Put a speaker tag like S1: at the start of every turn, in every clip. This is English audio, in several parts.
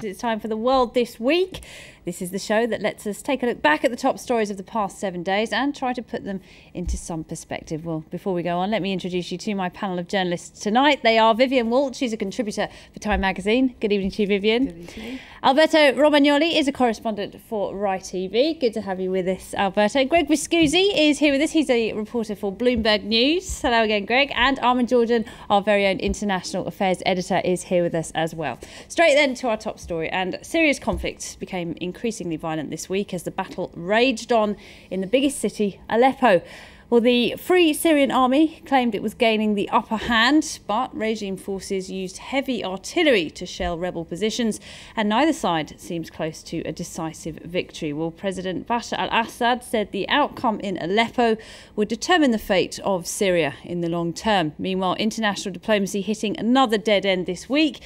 S1: It's time for The World This Week. This is the show that lets us take a look back at the top stories of the past 7 days and try to put them into some perspective. Well, before we go on, let me introduce you to my panel of journalists tonight. They are Vivian Walt. She's a contributor for Time magazine. Good evening to you, Vivian.
S2: Good evening.
S1: Alberto Romagnoli is a correspondent for Rai TV. Good to have you with us, Alberto. Greg Viscusi is here with us. He's a reporter for Bloomberg News. Hello again, Greg. And Armin Georgian, our very own international affairs editor, is here with us as well. Straight then to our top story. And Syria's conflict became increasingly violent this week as the battle raged on in the biggest city, Aleppo. Well, the Free Syrian Army claimed it was gaining the upper hand, but regime forces used heavy artillery to shell rebel positions, and neither side seems close to a decisive victory. Well, President Bashar al-Assad said the outcome in Aleppo would determine the fate of Syria in the long term. Meanwhile, international diplomacy hitting another dead end this week.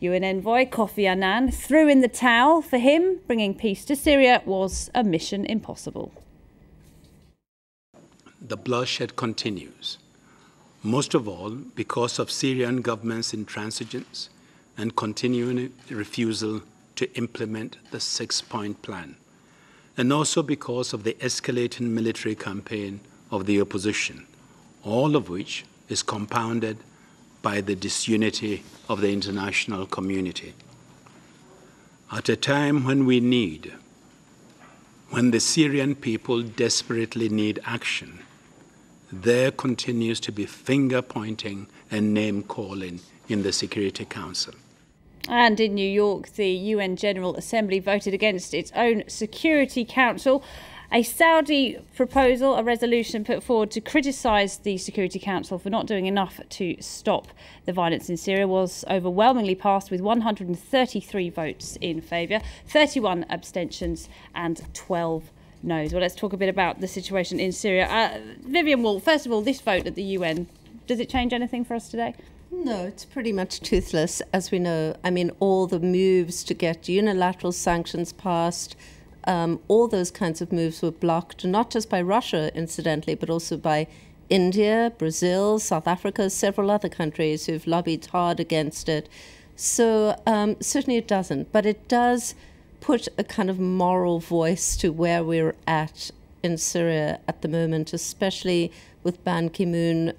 S1: UN envoy Kofi Annan threw in the towel. For him, bringing peace to Syria was a mission impossible.
S3: The bloodshed continues, most of all because of Syrian government's intransigence and continuing refusal to implement the six-point plan, and also because of the escalating military campaign of the opposition, all of which is compounded by the disunity of the international community. At a time when the Syrian people desperately need action, there continues to be finger-pointing and name-calling in the Security Council.
S1: And in New York, the UN General Assembly voted against its own Security Council. A Saudi proposal, a resolution put forward to criticise the Security Council for not doing enough to stop the violence in Syria, was overwhelmingly passed with 133 votes in favour, 31 abstentions and 12 no's. Well, let's talk a bit about the situation in Syria. Vivian Wall, first of all, this vote at the UN, does it change anything for us today?
S2: No, it's pretty much toothless, as we know. I mean, all the moves to get unilateral sanctions passed, all those kinds of moves were blocked, not just by Russia, incidentally, but also by India, Brazil, South Africa, several other countries who've lobbied hard against it. So certainly it doesn't, but it does put a kind of moral voice to where we're at in Syria at the moment, especially with Ban Ki-moon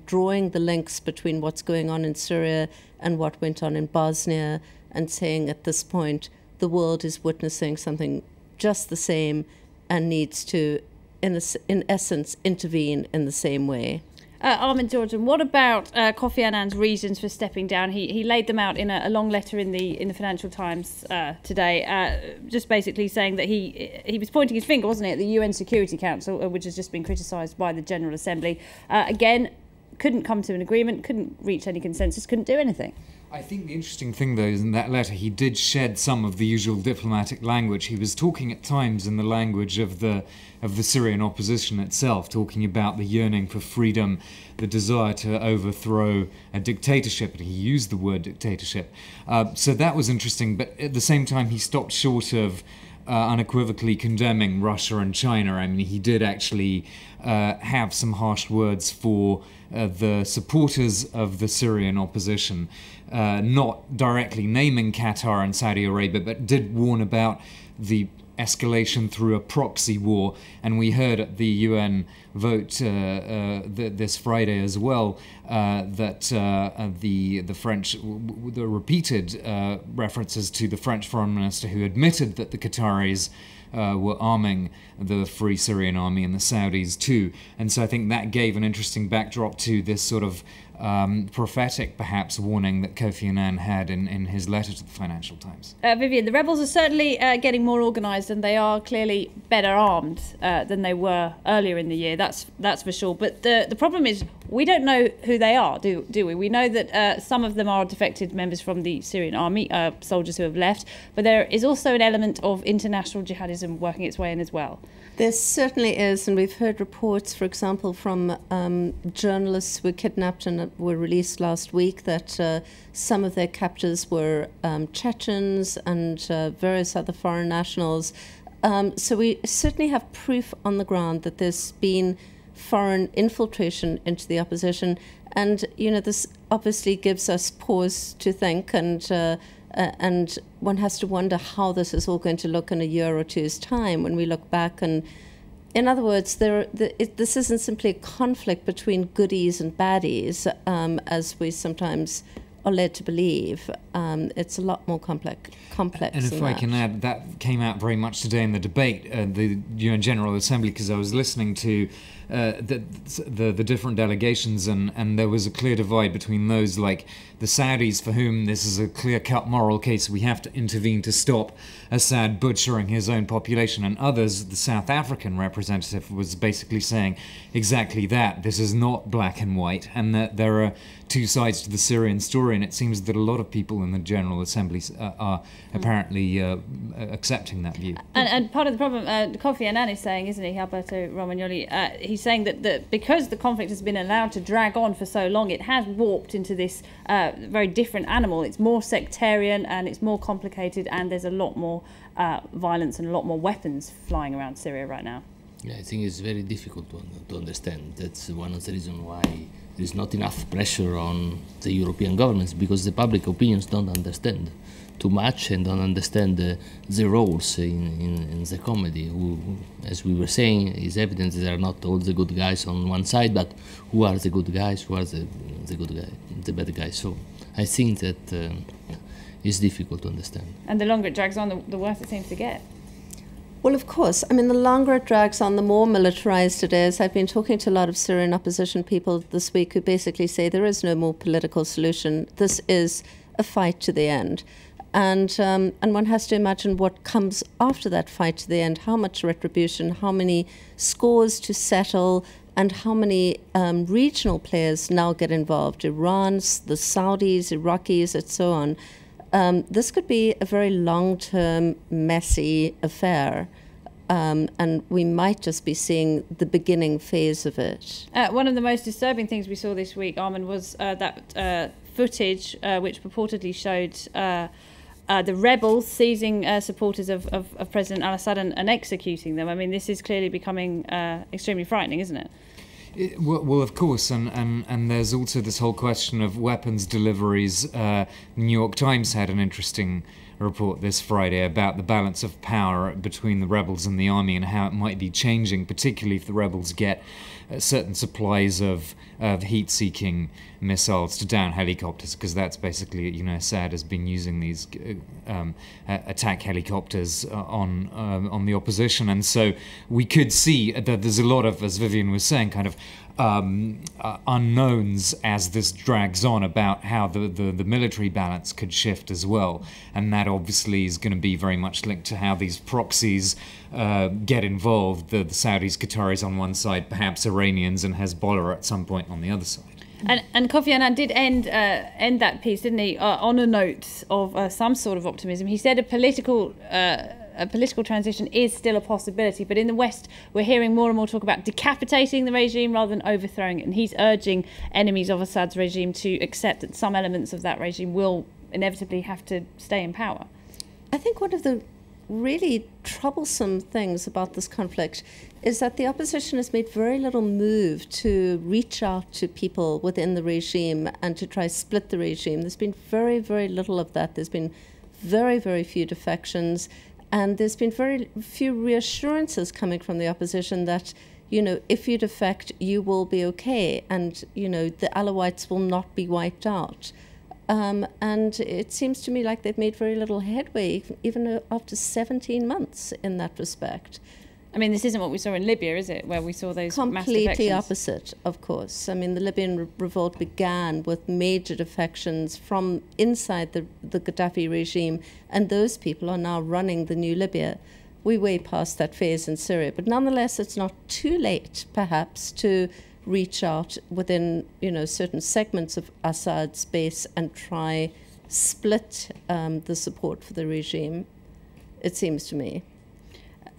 S2: drawing the links between what's going on in Syria and what went on in Bosnia, and saying at this point the world is witnessing something just the same and needs to, in essence, intervene in the same way.
S1: Armin Georgian, what about Kofi Annan's reasons for stepping down? He laid them out in a long letter in the Financial Times today, just basically saying that he was pointing his finger, wasn't he, at the UN Security Council, which has just been criticised by the General Assembly. Again, couldn't come to an agreement, couldn't reach any consensus, couldn't do anything.
S4: I think the interesting thing, though, is in that letter he did shed some of the usual diplomatic language. He was talking at times in the language of the Syrian opposition itself, talking about the yearning for freedom, the desire to overthrow a dictatorship, and he used the word dictatorship. So that was interesting, but at the same time he stopped short of unequivocally condemning Russia and China. I mean, he did actually have some harsh words for the supporters of the Syrian opposition, not directly naming Qatar and Saudi Arabia, but did warn about the escalation through a proxy war. And we heard at the UN vote this Friday as well that the French, the repeated references to the French foreign minister, who admitted that the Qataris were arming the Free Syrian Army and the Saudis too. And so I think that gave an interesting backdrop to this sort of prophetic, perhaps, warning that Kofi Annan had in his letter to the Financial Times.
S1: Vivian, the rebels are certainly getting more organised, and they are clearly better armed than they were earlier in the year. That's for sure. But the problem is, we don't know who they are, do we? We know that some of them are defected members from the Syrian army, soldiers who have left, but there is also an element of international jihadism working its way in as well.
S2: There certainly is, and we've heard reports, for example, from journalists who were kidnapped and were released last week, that some of their captors were Chechens and various other foreign nationals. So we certainly have proof on the ground that there's been foreign infiltration into the opposition. And, you know, this obviously gives us pause to think and And one has to wonder how this is all going to look in a year or two's time when we look back. And in other words, this isn't simply a conflict between goodies and baddies, as we sometimes are led to believe. It's a lot more complex.
S4: And if I can add, that came out very much today in the debate, the UN General Assembly, because I was listening to the different delegations, and there was a clear divide between those like the Saudis, for whom this is a clear-cut moral case, we have to intervene to stop Assad butchering his own population, and others, the South African representative was basically saying exactly that. This is not black and white, and that there are two sides to the Syrian story, and it seems that a lot of people in the General Assembly are apparently accepting that view.
S1: And part of the problem, Kofi Annan is saying, isn't he, Alberto Romagnoli, he's saying that because the conflict has been allowed to drag on for so long, it has warped into this very different animal. It's more sectarian and it's more complicated, and there's a lot more violence and a lot more weapons flying around Syria right now.
S5: Yeah, I think it's very difficult to understand. That's one of the reasons why there is not enough pressure on the European governments, because the public opinions don't understand too much and don't understand the roles in the comedy. As we were saying, it's evident that there are not all the good guys on one side, but who are the good guys, who are the bad guys. So I think that it's difficult to understand.
S1: And the longer it drags on, the worse it seems to get.
S2: Well, of course. I mean, the longer it drags on, the more militarized it is. I've been talking to a lot of Syrian opposition people this week who basically say there is no more political solution. This is a fight to the end. And one has to imagine what comes after that fight to the end, how much retribution, how many scores to settle, and how many regional players now get involved. Iran's, the Saudis, Iraqis, and so on. This could be a very long-term, messy affair, and we might just be seeing the beginning phase of it.
S1: One of the most disturbing things we saw this week, Armin, was that footage which purportedly showed the rebels seizing supporters of President al-Assad and executing them. I mean, this is clearly becoming extremely frightening, isn't it?
S4: Well, of course, and there's also this whole question of weapons deliveries. The New York Times had an interesting report this Friday about the balance of power between the rebels and the army and how it might be changing, particularly if the rebels get certain supplies of heat-seeking missiles to down helicopters, because that's basically, Assad has been using these attack helicopters on the opposition, and so we could see that there's a lot of, as Vivian was saying, kind of unknowns as this drags on about how the military balance could shift as well, and that obviously is going to be very much linked to how these proxies get involved, the Saudis, Qataris on one side, perhaps Iranians and Hezbollah at some point on the other side.
S1: And Kofi Annan did end that piece, didn't he, on a note of some sort of optimism. He said a political transition is still a possibility, but in the West we're hearing more and more talk about decapitating the regime rather than overthrowing it, and he's urging enemies of Assad's regime to accept that some elements of that regime will inevitably have to stay in power.
S2: I think one of the really troublesome things about this conflict is that the opposition has made very little move to reach out to people within the regime and to try split the regime. There's been very, very little of that. There's been very, very few defections, and there's been very few reassurances coming from the opposition that, if you defect, you will be okay, and, the Alawites will not be wiped out. And it seems to me like they've made very little headway, even after 17 months in that respect.
S1: I mean, this isn't what we saw in Libya, is it, where we saw those mass defections?
S2: Completely opposite, of course. I mean, the Libyan revolt began with major defections from inside the Gaddafi regime, and those people are now running the new Libya. We're way past that phase in Syria, but nonetheless, it's not too late, perhaps, to reach out within, certain segments of Assad's base and try split the support for the regime, it seems to me.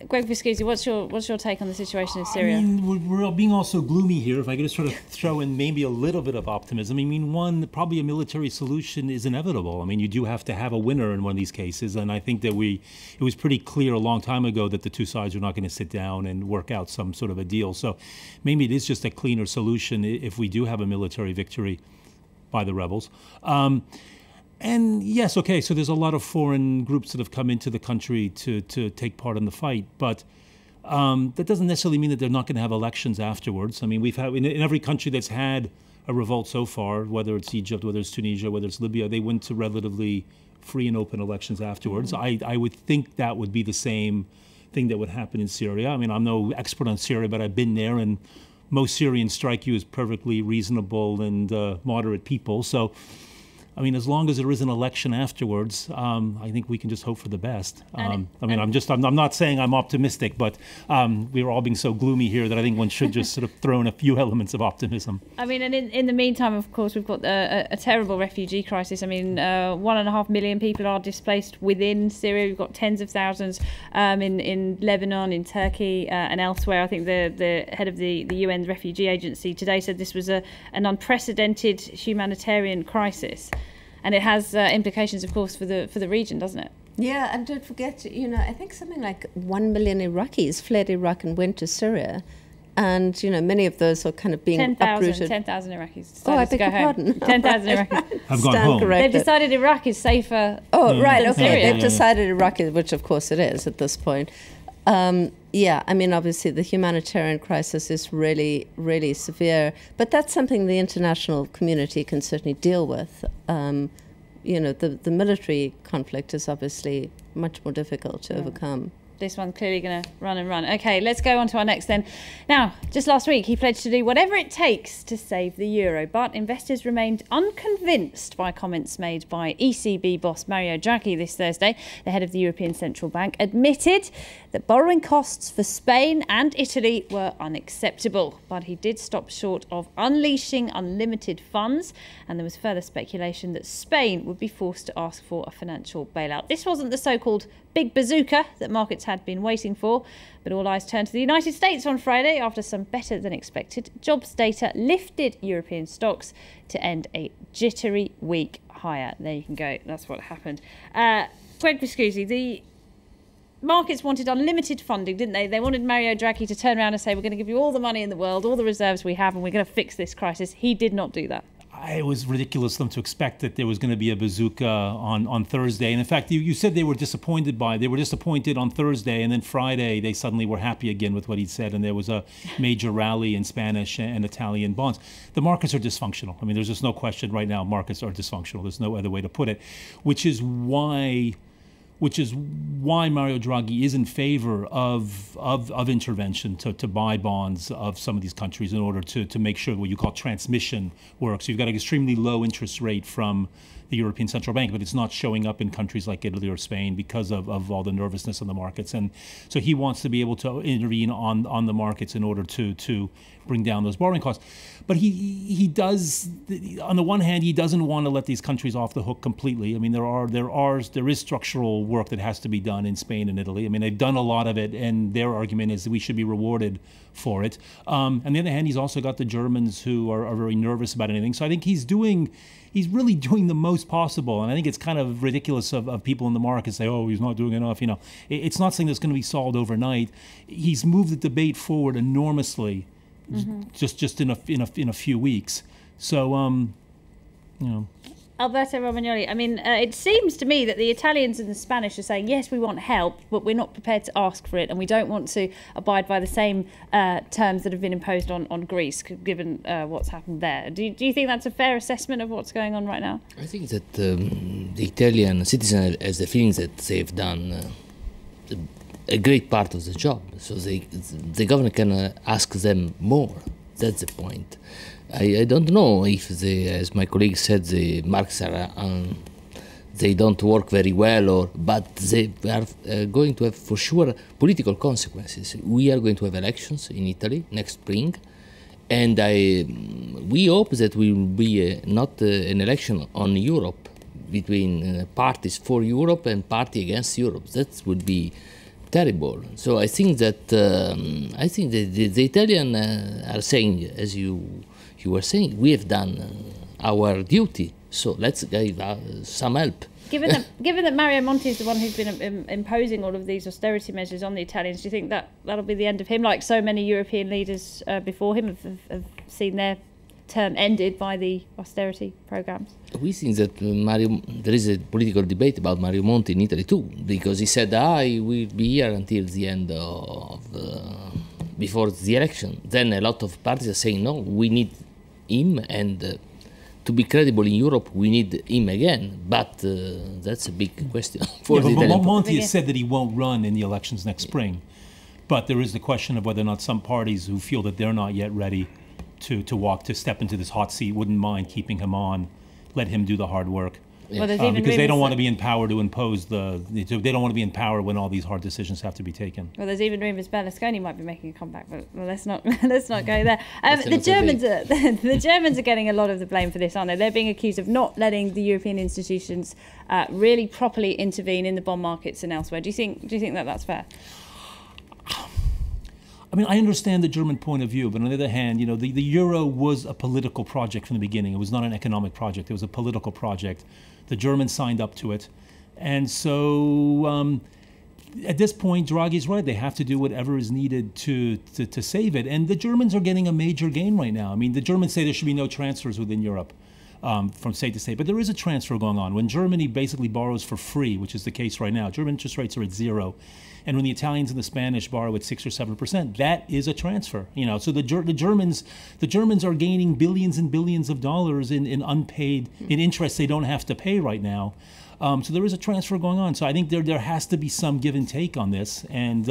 S1: Greg Viscusi, what's your take on the situation in Syria?
S6: I mean, we're being also gloomy here. If I could just sort of throw in maybe a little bit of optimism. I mean, probably a military solution is inevitable. I mean, you do have to have a winner in one of these cases, and I think that it was pretty clear a long time ago that the two sides are not going to sit down and work out some sort of a deal. So maybe it is just a cleaner solution if we do have a military victory by the rebels. And yes, okay, so there's a lot of foreign groups that have come into the country to take part in the fight, but that doesn't necessarily mean that they're not going to have elections afterwards. I mean, we've had, in every country that's had a revolt so far, whether it's Egypt, whether it's Tunisia, whether it's Libya, they went to relatively free and open elections afterwards. I would think that would be the same thing that would happen in Syria. I mean, I'm no expert on Syria, but I've been there, and most Syrians strike you as perfectly reasonable and moderate people. So, I mean, as long as there is an election afterwards, I think we can just hope for the best. I'm not saying I'm optimistic, but we're all being so gloomy here that I think one should just sort of throw in a few elements of optimism.
S1: I mean, and in the meantime, of course, we've got a terrible refugee crisis. I mean, 1.5 million people are displaced within Syria. We've got tens of thousands in Lebanon, in Turkey, and elsewhere. I think the head of the UN Refugee Agency today said this was an unprecedented humanitarian crisis. And it has implications, of course, for the region, doesn't it?
S2: Yeah, and don't forget, I think something like 1 million Iraqis fled Iraq and went to Syria. And, many of those are kind of being uprooted.
S1: 10,000 Iraqis
S2: Oh, I
S1: decided to
S2: beg
S1: go
S2: your
S1: home.
S2: pardon.
S1: 10,000 Iraqis.
S6: Have gone home.
S1: They've decided Iraq is safer.
S2: Oh, right,
S1: than
S2: okay.
S1: Syria.
S2: They've decided Iraq, which of course it is at this point. Yeah, I mean, obviously the humanitarian crisis is really, really severe, but that's something the international community can certainly deal with. The military conflict is obviously much more difficult to overcome.
S1: This one's clearly going to run and run. Okay, let's go on to our next then. Now, just last week, he pledged to do whatever it takes to save the euro, but investors remained unconvinced by comments made by ECB boss Mario Draghi this Thursday. The head of the European Central Bank admitted that borrowing costs for Spain and Italy were unacceptable, but he did stop short of unleashing unlimited funds, and there was further speculation that Spain would be forced to ask for a financial bailout. This wasn't the so-called big bazooka that markets had been waiting for, but all eyes turned to the United States on Friday after some better than expected jobs data lifted European stocks to end a jittery week higher. There you can go. That's what happened. Greg Viscusi, the markets wanted unlimited funding, didn't they? They wanted Mario Draghi to turn around and say, we're going to give you all the money in the world, all the reserves we have, and we're going to fix this crisis. He did not do that.
S6: It was ridiculous of them to expect that there was going to be a bazooka on Thursday. And in fact, you said they were disappointed on Thursday, and then Friday they suddenly were happy again with what he'd said, and there was a major rally in Spanish and Italian bonds. The markets are dysfunctional. I mean, there's just no question right now markets are dysfunctional. There's no other way to put it, which is why Mario Draghi is in favor of intervention to buy bonds of some of these countries in order to make sure what you call transmission works. You've got an extremely low interest rate from the European Central Bank, but it's not showing up in countries like Italy or Spain because of all the nervousness in the markets. And so he wants to be able to intervene on the markets in order to bring down those borrowing costs. But he does, on the one hand, he doesn't want to let these countries off the hook completely. I mean, there is structural work that has to be done in Spain and Italy. I mean, they've done a lot of it, and their argument is that we should be rewarded for it. On the other hand, he's also got the Germans who are very nervous about anything. So I think he's really doing the most possible. And I think it's kind of ridiculous of people in the market say, oh, he's not doing enough. It's not something that's going to be solved overnight. He's moved the debate forward enormously. Just in a few weeks. So,
S1: Alberto Romagnoli, I mean, it seems to me that the Italians and the Spanish are saying, yes, we want help, but we're not prepared to ask for it, and we don't want to abide by the same terms that have been imposed on Greece, given what's happened there. Do you think that's a fair assessment of what's going on right now?
S5: I think that the Italian citizen has the feeling that they've done a great part of the job, so the government can ask them more. That's the point. I don't know if as my colleague said, the markets are they don't work very well, but they are going to have for sure political consequences. We are going to have elections in Italy next spring, and we hope that we will be not an election on Europe between parties for Europe and party against Europe. That would be terrible. So I think that the Italian are saying, as you were saying, we have done our duty. So let's give some help.
S1: Given that Mario Monti is the one who's been imposing all of these austerity measures on the Italians, do you think that'll be the end of him? Like so many European leaders before him have seen their term ended by the austerity programmes?
S5: We think that there is a political debate about Mario Monti in Italy too, because he said, I will be here until the end of before the election. Then a lot of parties are saying, no, we need him, and to be credible in Europe, we need him again. But that's a big question for the Italian.
S6: Monti has said that he won't run in the elections next spring. But there is the question of whether or not some parties who feel that they're not yet ready to step into this hot seat wouldn't mind keeping him on, let him do the hard work.
S1: Well,
S6: Because they don't want to be in power to impose they don't want to be in power when all these hard decisions have to be taken.
S1: Well, there's even rumours Berlusconi might be making a comeback, but let's not go there. The Germans are getting a lot of the blame for this, aren't they? They're being accused of not letting the European institutions really properly intervene in the bond markets and elsewhere. Do you think that that's fair?
S6: I mean, I understand the German point of view, but on the other hand, the euro was a political project from the beginning. It was not an economic project. It was a political project. The Germans signed up to it. And so at this point, Draghi's right. They have to do whatever is needed to save it. And the Germans are getting a major gain right now. I mean, the Germans say there should be no transfers within Europe from state to state. But there is a transfer going on. When Germany basically borrows for free, which is the case right now, German interest rates are at 0. And when the Italians and the Spanish borrow at 6 or 7%, that is a transfer. So the Germans are gaining billions and billions of dollars in unpaid interest they don't have to pay right now. So there is a transfer going on. So I think there has to be some give and take on this. And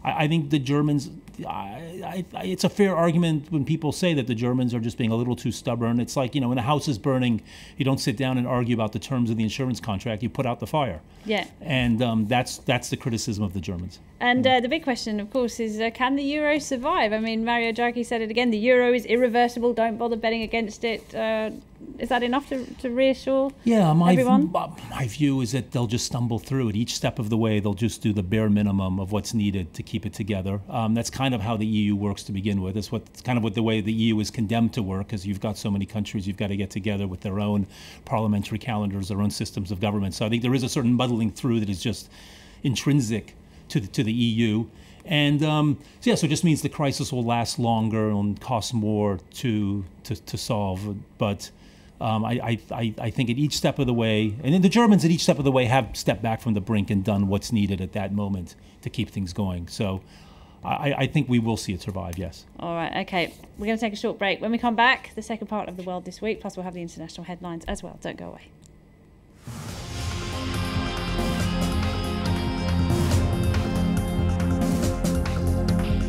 S6: I think the Germans, it's a fair argument when people say that the Germans are just being a little too stubborn. It's like, when a house is burning, you don't sit down and argue about the terms of the insurance contract. You put out the fire.
S1: Yeah.
S6: And that's the criticism of the Germans.
S1: And the big question, of course, is can the euro survive? I mean, Mario Draghi said it again, the euro is irreversible, don't bother betting against it. Is that enough to reassure everyone?
S6: My view is that they'll just stumble through it. Each step of the way, they'll just do the bare minimum of what's needed to keep it together. That's kind of how the EU works to begin with. It's kind of the way the EU is condemned to work, because you've got so many countries you've got to get together with their own parliamentary calendars, their own systems of government. So I think there is a certain muddling through that is just intrinsic to the EU. And so it just means the crisis will last longer and cost more to solve. But I think at each step of the way, and then the Germans at each step of the way have stepped back from the brink and done what's needed at that moment to keep things going. So I think we will see it survive, yes.
S1: All right, okay. We're going to take a short break. When we come back, the second part of The World This Week, plus we'll have the international headlines as well. Don't go away.